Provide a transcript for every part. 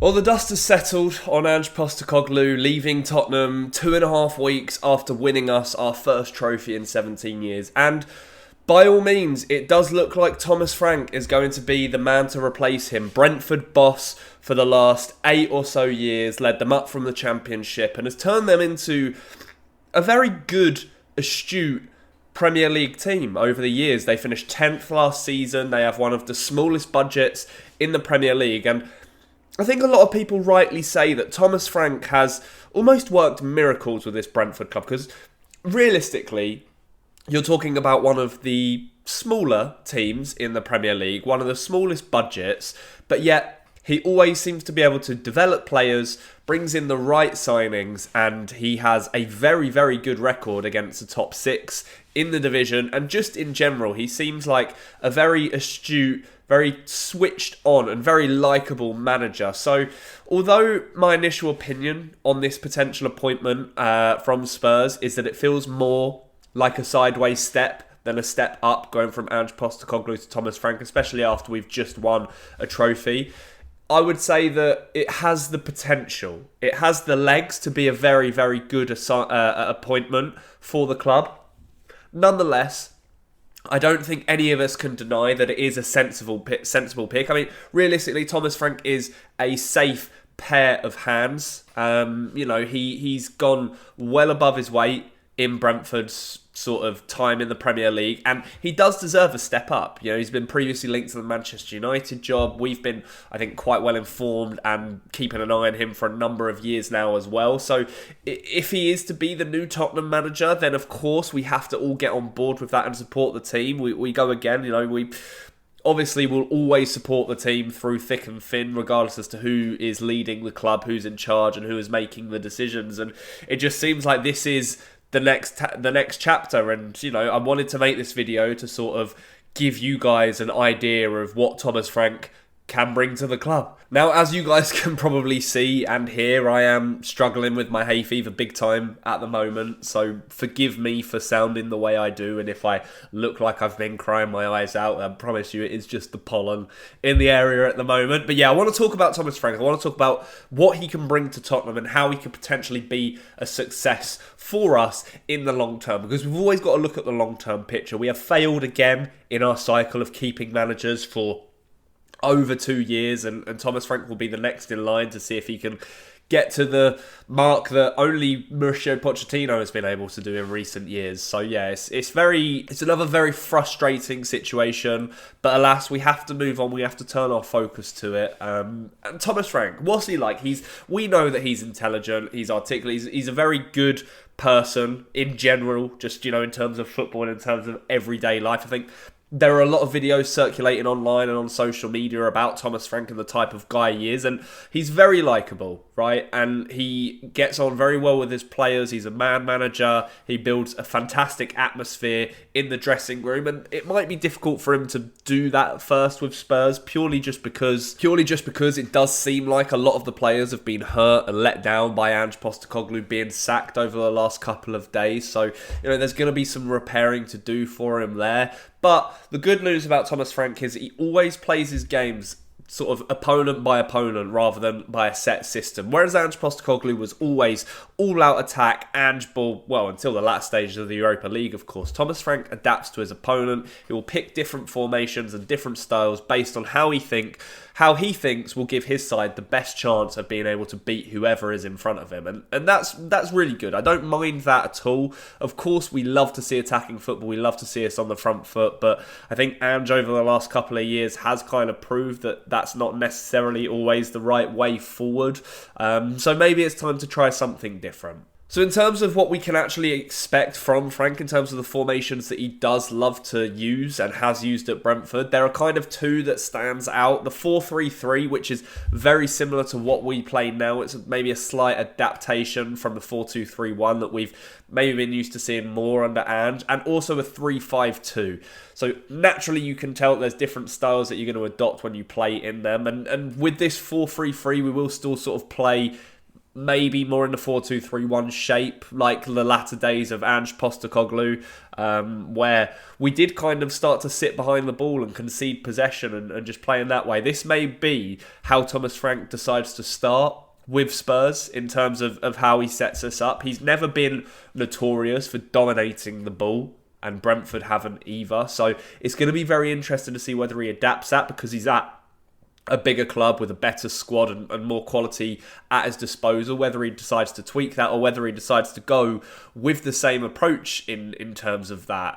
Well, the dust has settled on Ange Postecoglou leaving Tottenham 2.5 weeks after winning us our first trophy in 17 years. And by all means, it does look like Thomas Frank is going to be the man to replace him. Brentford boss for the last 8 or so years, led them up from the Championship and has turned them into a very good, astute Premier League team over the years. They finished 10th last season. They have one of the smallest budgets in the Premier League. And I think a lot of people rightly say that Thomas Frank has almost worked miracles with this Brentford club, because realistically, you're talking about one of the smaller teams in the Premier League, one of the smallest budgets, but yet he always seems to be able to develop players, brings in the right signings, and he has a very, very good record against the top six in the division. And just in general, he seems like a very astute, very switched on and very likeable manager. So although my initial opinion on this potential appointment from Spurs is that it feels more like a sideways step than a step up, going from Ange Postecoglou to Thomas Frank, especially after we've just won a trophy, I would say that it has the potential. It has the legs to be a very, very good appointment for the club. Nonetheless, I don't think any of us can deny that it is a sensible pick. I mean, realistically, Thomas Frank is a safe pair of hands. He's gone well above his weight in Brentford's sort of time in the Premier League, and he does deserve a step up. You know, he's been previously linked to the Manchester United job. We've been, I think, quite well informed and keeping an eye on him for a number of years now as well. So if he is to be the new Tottenham manager, then of course we have to all get on board with that and support the team. We go again, we obviously will always support the team through thick and thin, regardless as to who is leading the club, who's in charge and who is making the decisions. And it just seems like this is the next chapter, and I wanted to make this video to sort of give you guys an idea of what Thomas Frank can bring to the club. Now, as you guys can probably see and hear, I am struggling with my hay fever big time at the moment, so forgive me for sounding the way I do, and if I look like I've been crying my eyes out, I promise you it is just the pollen in the area at the moment. But yeah, I want to talk about Thomas Frank. I want to talk about what he can bring to Tottenham and how he could potentially be a success for us in the long term, because we've always got to look at the long-term picture. We have failed again in our cycle of keeping managers for over 2 years, and Thomas Frank will be the next in line to see if he can get to the mark that only Mauricio Pochettino has been able to do in recent years. So yeah, it's another very frustrating situation, but alas, we have to move on. We have to turn our focus to it. And Thomas Frank, what's he like? We know that he's intelligent, he's articulate, he's a very good person in general, just in terms of football and in terms of everyday life. I think there are a lot of videos circulating online and on social media about Thomas Frank and the type of guy he is, and he's very likeable, right? And he gets on very well with his players. He's a man manager. He builds a fantastic atmosphere in the dressing room, and it might be difficult for him to do that at first with Spurs, purely just because it does seem like a lot of the players have been hurt and let down by Ange Postecoglou being sacked over the last couple of days. So, there's going to be some repairing to do for him there. But the good news about Thomas Frank is he always plays his games sort of opponent by opponent rather than by a set system. Whereas Ange Postecoglou was always all-out attack, Ange ball, well, until the last stages of the Europa League, of course. Thomas Frank adapts to his opponent. He will pick different formations and different styles based on how he thinks will give his side the best chance of being able to beat whoever is in front of him. And that's really good. I don't mind that at all. Of course, we love to see attacking football. We love to see us on the front foot. But I think Ange over the last couple of years has kind of proved that that's not necessarily always the right way forward. So maybe it's time to try something different. So in terms of what we can actually expect from Frank, in terms of the formations that he does love to use and has used at Brentford, there are kind of two that stands out. The 4-3-3, which is very similar to what we play now. It's maybe a slight adaptation from the 4-2-3-1 that we've maybe been used to seeing more under Ange, and also a 3-5-2. So naturally you can tell there's different styles that you're going to adopt when you play in them. And with this 4-3-3, we will still sort of play maybe more in the 4-2-3-1 shape, like the latter days of Ange Postecoglou, where we did kind of start to sit behind the ball and concede possession and just play in that way. This may be how Thomas Frank decides to start with Spurs in terms of how he sets us up. He's never been notorious for dominating the ball, and Brentford haven't either. So it's going to be very interesting to see whether he adapts that, because he's at a bigger club with a better squad and more quality at his disposal, whether he decides to tweak that or whether he decides to go with the same approach in terms of that.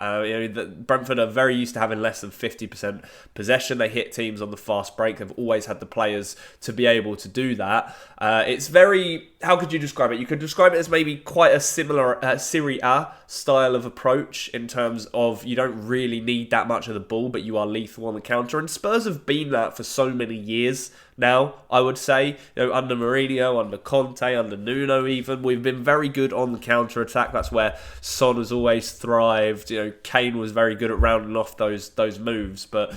Brentford are very used to having less than 50% possession. They hit teams on the fast break. They've always had the players to be able to do that. It's very, how could you describe it? You could describe it as maybe quite a similar Serie A style of approach in terms of you don't really need that much of the ball, but you are lethal on the counter. And Spurs have been that for so many years now, I would say. Under Mourinho, under Conte, under Nuno even, we've been very good on the counter-attack. That's where Son has always thrived. Kane was very good at rounding off those moves, but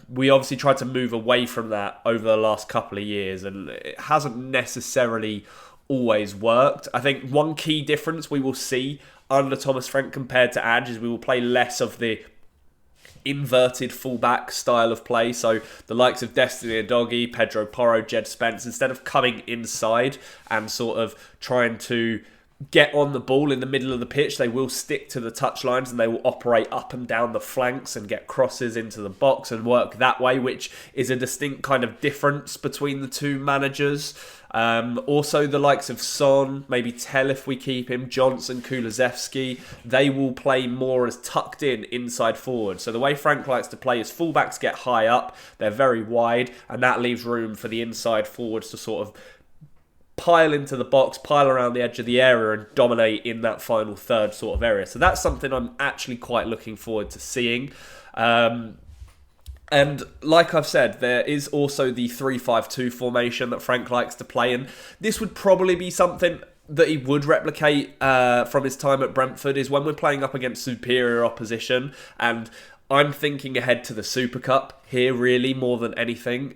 we obviously tried to move away from that over the last couple of years, and it hasn't necessarily always worked. I think one key difference we will see under Thomas Frank compared to Ange is we will play less of the inverted fullback style of play. So the likes of Destiny Udogie, Pedro Porro, Jed Spence, instead of coming inside and sort of trying to get on the ball in the middle of the pitch, they will stick to the touchlines and they will operate up and down the flanks and get crosses into the box and work that way, which is a distinct kind of difference between the two managers. Also, the likes of Son, maybe Tell if we keep him, Johnson, Kulusevski, they will play more as tucked in inside forward. So the way Frank likes to play is fullbacks get high up, they're very wide, and that leaves room for the inside forwards to sort of pile into the box, pile around the edge of the area and dominate in that final third sort of area. So that's something I'm actually quite looking forward to seeing. And like I've said, there is also the 3-5-2 formation that Frank likes to play, and this would probably be something that he would replicate from his time at Brentford, is when we're playing up against superior opposition. And I'm thinking ahead to the Super Cup here, really, more than anything.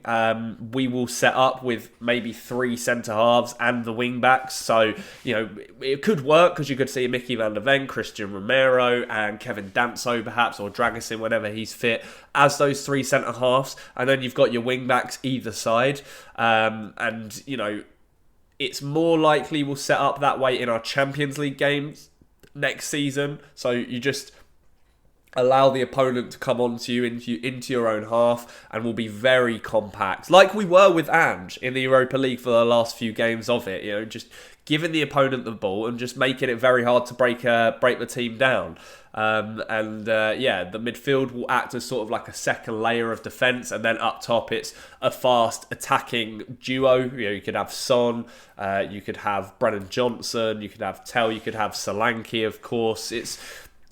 We will set up with maybe 3 centre-halves and the wing-backs. So, it could work, because you could see Mickey van der Ven, Christian Romero, and Kevin Danso, perhaps, or Dragusin whenever he's fit, as those 3 centre-halves. And then you've got your wing-backs either side. It's more likely we'll set up that way in our Champions League games next season. So you just allow the opponent to come onto you into your own half, and will be very compact, like we were with Ange in the Europa League for the last few games of it. Just giving the opponent the ball and just making it very hard to break the team down. The midfield will act as sort of like a second layer of defence, and then up top it's a fast attacking duo. You could have Son, you could have Brennan Johnson, you could have Tell, you could have Solanke, of course.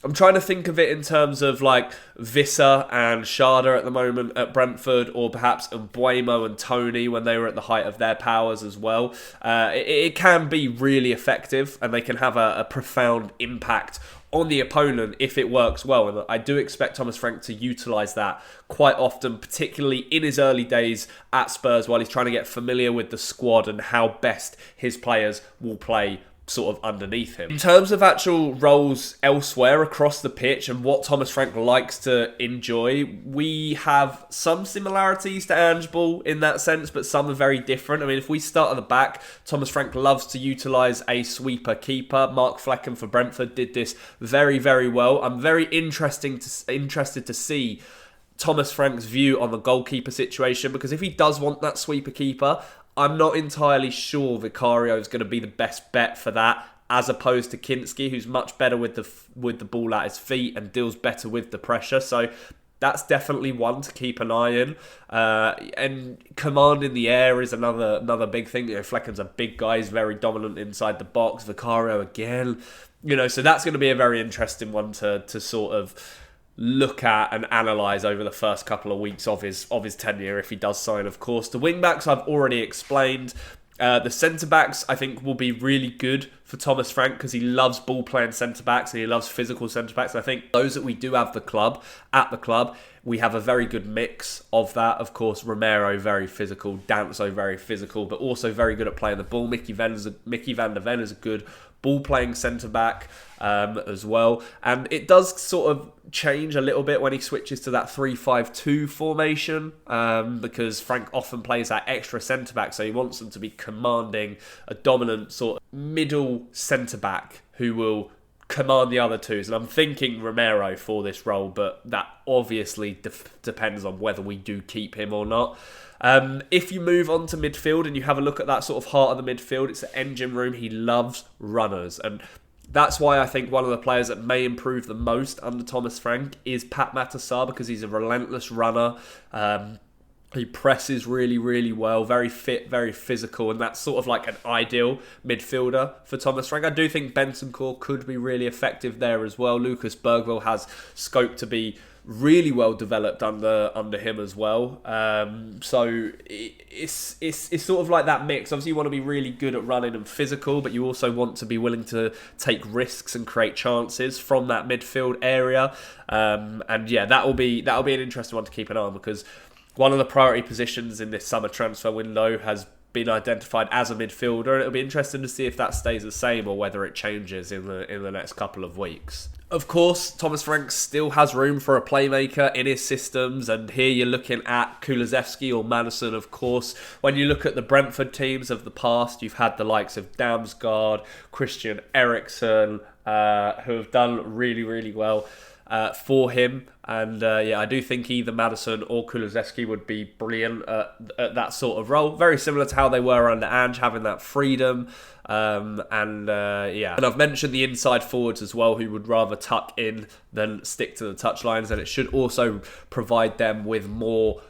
I'm trying to think of it in terms of like Visser and Schade at the moment at Brentford, or perhaps Mbuemo and Tony when they were at the height of their powers as well. It can be really effective, and they can have a profound impact on the opponent if it works well. And I do expect Thomas Frank to utilise that quite often, particularly in his early days at Spurs, while he's trying to get familiar with the squad and how best his players will play sort of underneath him. In terms of actual roles elsewhere across the pitch and what Thomas Frank likes to enjoy, we have some similarities to Ange Ball in that sense, but some are very different. I mean, if we start at the back, Thomas Frank loves to utilise a sweeper keeper. Mark Flecken for Brentford did this very, very well. I'm very interested to see Thomas Frank's view on the goalkeeper situation, because if he does want that sweeper keeper, I'm not entirely sure Vicario is going to be the best bet for that, as opposed to Kinski, who's much better with the ball at his feet and deals better with the pressure. So that's definitely one to keep an eye on. And command in the air is another big thing. Flecken's a big guy, he's very dominant inside the box. Vicario again, so that's going to be a very interesting one to sort of look at and analyse over the first couple of weeks of his tenure, if he does sign, of course. The wing-backs I've already explained. The centre-backs, I think, will be really good for Thomas Frank, because he loves ball-playing centre-backs and he loves physical centre-backs. I think those that we do have at the club, we have a very good mix of that. Of course, Romero, very physical. Danso, very physical, but also very good at playing the ball. Mickey van der Ven is a good ball-playing centre-back as well. And it does sort of change a little bit when he switches to that 3-5-2 formation, because Frank often plays that extra centre-back, so he wants them to be commanding a dominant sort of middle centre-back who will command the other twos. And I'm thinking Romero for this role, but that obviously depends on whether we do keep him or not. If you move on to midfield and you have a look at that sort of heart of the midfield, it's the engine room. He loves runners, and that's why I think one of the players that may improve the most under Thomas Frank is Pat Matasar, because he's a relentless runner. He presses really, really well, very fit, very physical, and that's sort of like an ideal midfielder for Thomas Frank. I do think Bentancur could be really effective there as well. Lucas Bergvall has scope to be really well developed under him as well. So it's sort of like that mix. Obviously, you want to be really good at running and physical, but you also want to be willing to take risks and create chances from that midfield area. And yeah, that'll be an interesting one to keep an eye on, because one of the priority positions in this summer transfer window has been identified as a midfielder, and it'll be interesting to see if that stays the same or whether it changes in the next couple of weeks. Of course, Thomas Frank still has room for a playmaker in his systems, and here you're looking at Kulusevski or Maddison, of course. When you look at the Brentford teams of the past, you've had the likes of Damsgaard, Christian Eriksen, who have done really, really well for him. And I do think either Maddison or Kulusevski would be brilliant at that sort of role. Very similar to how they were under Ange, having that freedom. And I've mentioned the inside forwards as well, who would rather tuck in than stick to the touchlines. And it should also provide them with more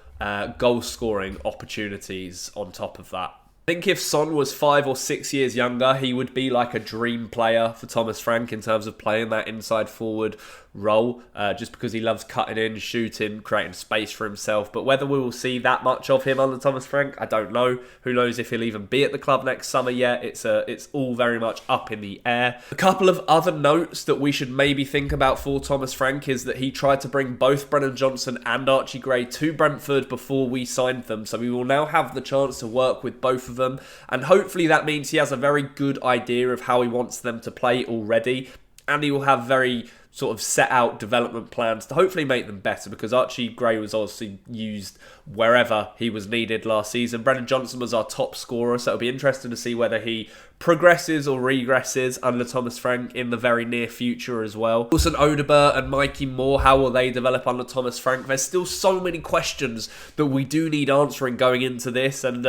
goal-scoring opportunities on top of that. I think if Son was 5 or 6 years younger, he would be like a dream player for Thomas Frank in terms of playing that inside forward role, just because he loves cutting in, shooting, creating space for himself. But whether we will see that much of him under Thomas Frank, I don't know. Who knows if he'll even be at the club next summer yet? It's all very much up in the air. A couple of other notes that we should maybe think about for Thomas Frank is that he tried to bring both Brennan Johnson and Archie Gray to Brentford before we signed them, so we will now have the chance to work with both of them, and hopefully that means he has a very good idea of how he wants them to play already, and he will have very sort of set out development plans to hopefully make them better, because Archie Gray was obviously used wherever he was needed last season. Brennan Johnson was our top scorer, so it'll be interesting to see whether he progresses or regresses under Thomas Frank in the very near future as well. Wilson Odobert and Mikey Moore, how will they develop under Thomas Frank? There's still so many questions that we do need answering going into this, and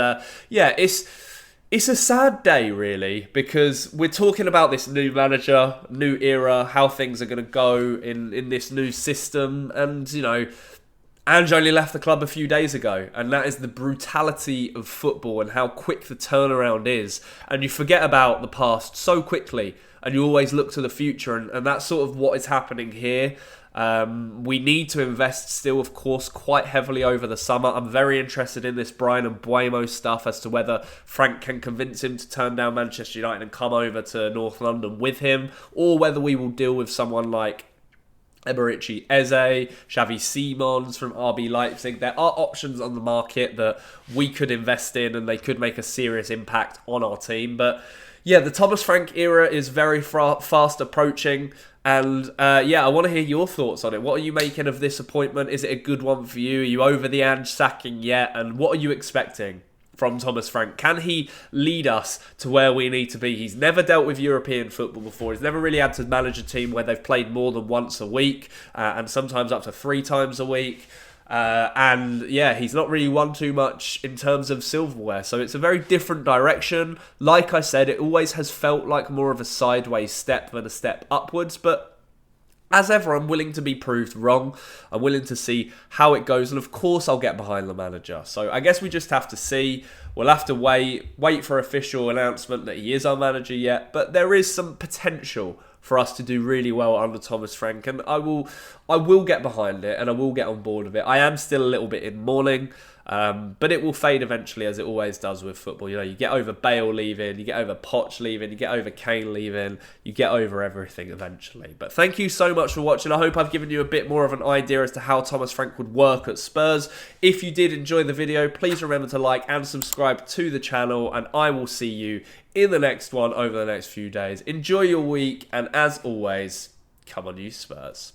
it's a sad day, really, because we're talking about this new manager, new era, how things are going to go in this new system. And, you know, Ange only left the club a few days ago, and that is the brutality of football and how quick the turnaround is. And you forget about the past so quickly, and you always look to the future, and that's sort of what is happening here. We need to invest still, of course, quite heavily over the summer. I'm very interested in this Brian and Buemo stuff as to whether Frank can convince him to turn down Manchester United and come over to North London with him, or whether we will deal with someone like Eberici Eze, Xavi Simons from RB Leipzig. There are options on the market that we could invest in, and they could make a serious impact on our team. But yeah, the Thomas Frank era is very fast approaching. And I want to hear your thoughts on it. What are you making of this appointment? Is it a good one for you? Are you over the Ange sacking yet? And what are you expecting from Thomas Frank? Can he lead us to where we need to be? He's never dealt with European football before. He's never really had to manage a team where they've played more than once a week, and sometimes up to 3 times a week. He's not really won too much in terms of silverware, so it's a very different direction. Like I said, it always has felt like more of a sideways step than a step upwards, but as ever, I'm willing to be proved wrong. I'm willing to see how it goes, and of course I'll get behind the manager. So I guess we just have to see. We'll have to wait for official announcement that he is our manager yet, but there is some potential for us to do really well under Thomas Frank, and I will get behind it, and I will get on board with it. I am still a little bit in mourning But it will fade eventually, as it always does with football. You know, you get over Bale leaving, you get over Poch leaving, you get over Kane leaving, you get over everything eventually. But thank you so much for watching. I hope I've given you a bit more of an idea as to how Thomas Frank would work at Spurs. If you did enjoy the video, please remember to like and subscribe to the channel, and I will see you in the next one over the next few days. Enjoy your week, and as always, come on you Spurs.